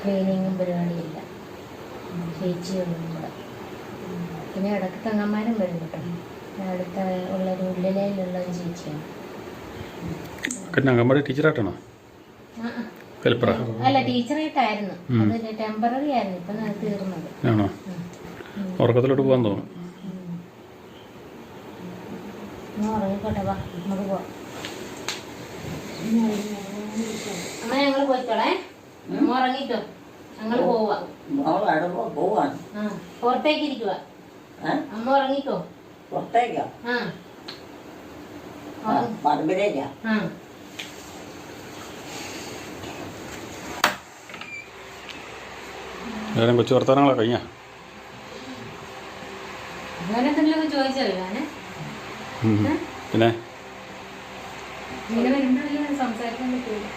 ക്ലീനിങ്ങും പരിപാടിയില്ല. ചേച്ചിയൊന്നും കൂടെ. പിന്നെ ഇടയ്ക്ക് തങ്ങന്മാരും വരും കേട്ടോ. അടുത്ത ഉള്ളൊരു ഉള്ളിലുള്ള ഒരു ചേച്ചിയാണ്. അംഗൻവാടി ടീച്ചറായിട്ടാണോ? അല്ല, ടീച്ചറായിട്ടായിരുന്നു. അത് ടെമ്പററി ആയിരുന്നു. ഇപ്പം തീർന്നത്. ആണോ? ഉറക്കത്തിലോട്ട് പോകാൻ തോന്നും. ഉറങ്ങിക്കോട്ടെ, വാ നമുക്ക് പോവാം. അമ്മ ഞങ്ങൾ പോയിക്കോളേ. ഉറങ്ങിട്ടോ, ഞങ്ങൾ പോവാ. പുറത്തേക്ക് ഇരിക്കുക. അമ്മ ഉറങ്ങിക്കോ. പുറത്തേക്കോ? പറമ്പിലേക്കാ? കൊച്ചു വർത്താനങ്ങളാ കഴിഞ്ഞ അങ്ങനെന്തെങ്കിലുമൊക്കെ ചോദിച്ചറിയാനെ. പിന്നെ ഇങ്ങനെ വരുമ്പോഴല്ലേ സംസാരിക്കാൻ പറ്റുള്ളൂ.